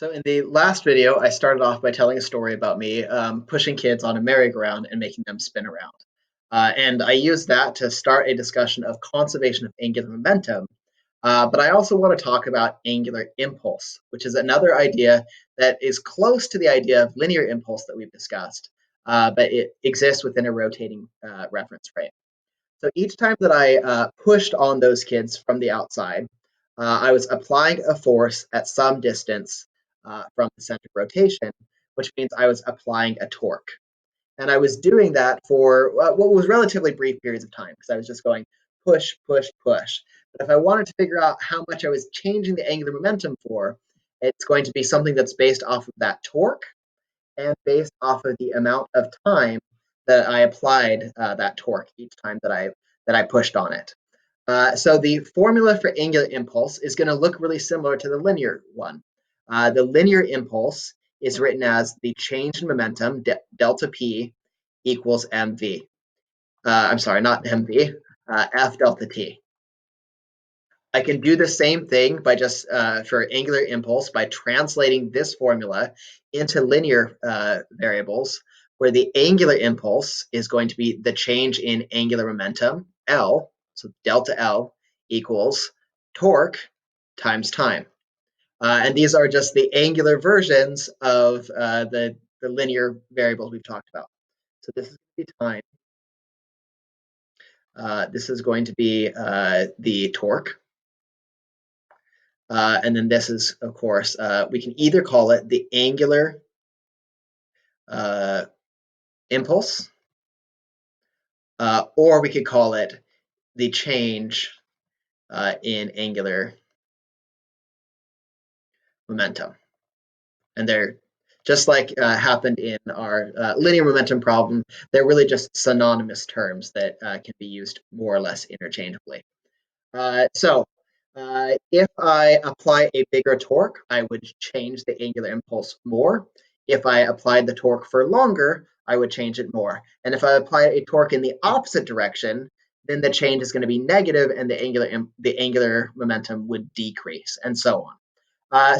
So in the last video, I started off by telling a story about me pushing kids on a merry-go-round and making them spin around. And I used that to start a discussion of conservation of angular momentum. But I also want to talk about angular impulse, which is another idea that is close to the idea of linear impulse that we've discussed, but it exists within a rotating reference frame. So each time that I pushed on those kids from the outside, I was applying a force at some distance from the center of rotation, which means I was applying a torque. And I was doing that for what was relatively brief periods of time because I was just going push, push, push. But if I wanted to figure out how much I was changing the angular momentum for, it's going to be something that's based off of that torque and based off of the amount of time that I applied that torque each time that I pushed on it. So the formula for angular impulse is going to look really similar to the linear one. The linear impulse is written as the change in momentum, delta P equals mv. I'm sorry, not mv, F delta T. I can do the same thing by just for angular impulse by translating this formula into linear variables, where the angular impulse is going to be the change in angular momentum, L, so delta L equals torque times time. And these are just the angular versions of the linear variables we've talked about. So this is going to be time. This is going to be the torque. And then this is, of course, we can either call it the angular impulse, or we could call it the change in angular momentum. And they're just like happened in our linear momentum problem, they're really just synonymous terms that can be used more or less interchangeably. So if I apply a bigger torque, I would change the angular impulse more. If I applied the torque for longer, I would change it more. And if I apply a torque in the opposite direction, then the change is going to be negative and the angular momentum would decrease, and so on.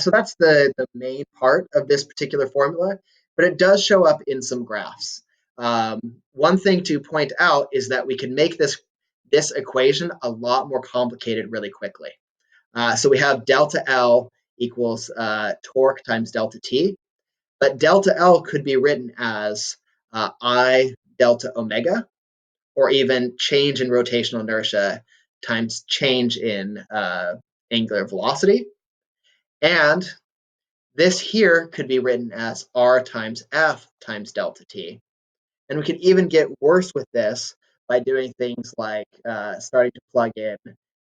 So that's the main part of this particular formula, but it does show up in some graphs. One thing to point out is that we can make this equation a lot more complicated really quickly. So we have delta L equals torque times delta T, but delta L could be written as I delta omega, or even change in rotational inertia times change in angular velocity. And this here could be written as R times F times delta T. And we can even get worse with this by doing things like starting to plug in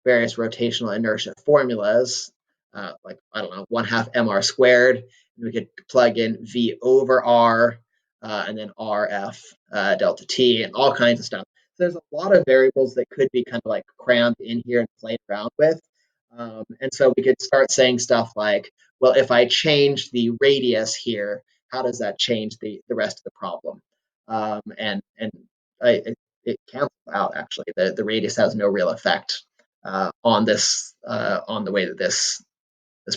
various rotational inertia formulas, like, I don't know, 1/2 mr squared. And we could plug in V over R, and then RF delta T, and all kinds of stuff. So there's a lot of variables that could be kind of like crammed in here and played around with. And so we could start saying stuff like, well, if I change the radius here, how does that change the rest of the problem? It cancels out, actually. The radius has no real effect on the way that this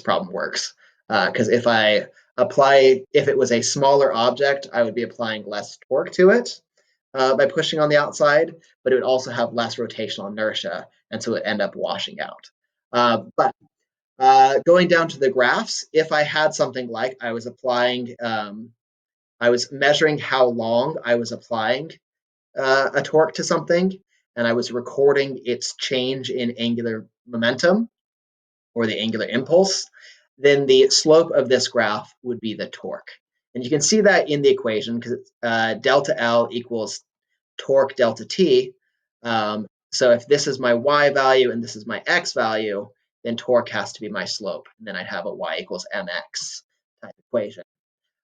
problem works. Because if it was a smaller object, I would be applying less torque to it by pushing on the outside, but it would also have less rotational inertia, and so it would end up washing out. But going down to the graphs, if I had something like I was measuring how long I was applying a torque to something, and I was recording its change in angular momentum or the angular impulse, then the slope of this graph would be the torque. And you can see that in the equation because delta L equals torque delta T. So if this is my y value and this is my x value, then torque has to be my slope. And then I'd have a y equals mx type equation.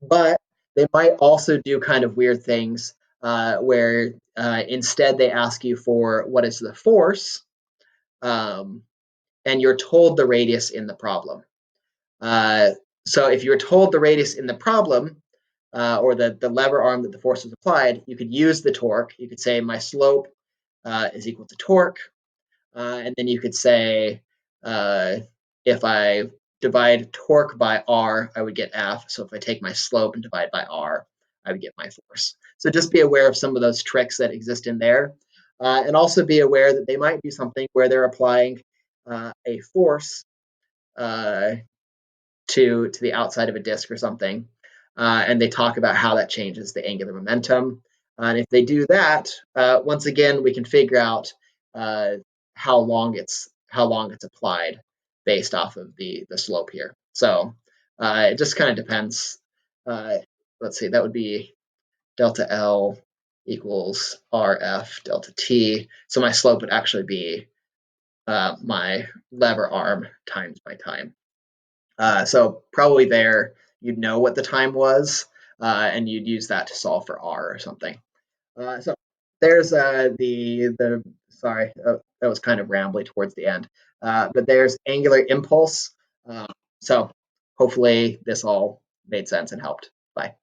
But they might also do kind of weird things where instead they ask you for what is the force, and you're told the radius in the problem. So if you're told the radius in the problem, or the lever arm that the force was applied, you could use the torque. You could say my slope is equal to torque. And then you could say, if I divide torque by r, I would get F. So if I take my slope and divide by r, I would get my force. So just be aware of some of those tricks that exist in there. And also be aware that they might do something where they're applying a force to the outside of a disk or something, and they talk about how that changes the angular momentum. And if they do that, once again, we can figure out how long it's applied based off of the slope here. So it just kind of depends. Let's see, that would be delta L equals RF delta T. So my slope would actually be my lever arm times my time. So probably there you'd know what the time was, and you'd use that to solve for R or something. So there's the sorry, that was kind of rambly towards the end, but there's angular impulse. So hopefully this all made sense and helped. Bye.